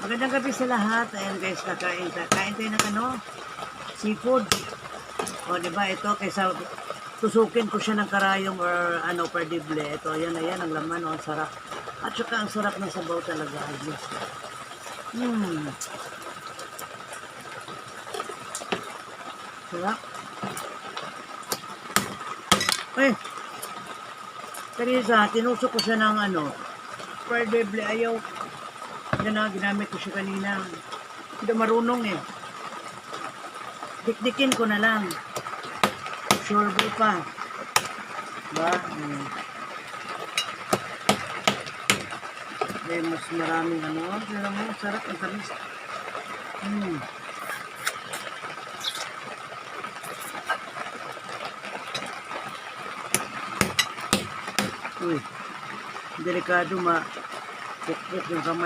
Magandang gabi sa lahat. Ayan guys, kain tayo ng seafood. O diba, ito kaysa tusukin ko siya ng karayong or perdible. Ito, yan ang laman, ang sarap. At saka ang sarap ng sabaw talaga. Ayos. Sarap. Teresa, tinusok ko siya ng perdible. Ayaw. Yan na, ginamit ko siya kanina. Hindi marunong eh. Dikdikin ko na lang. Sorbo pa. Diba? Mas maraming Pero mo, sarap ang tamis. Uy, delikado ma-pukpuk yung kamay.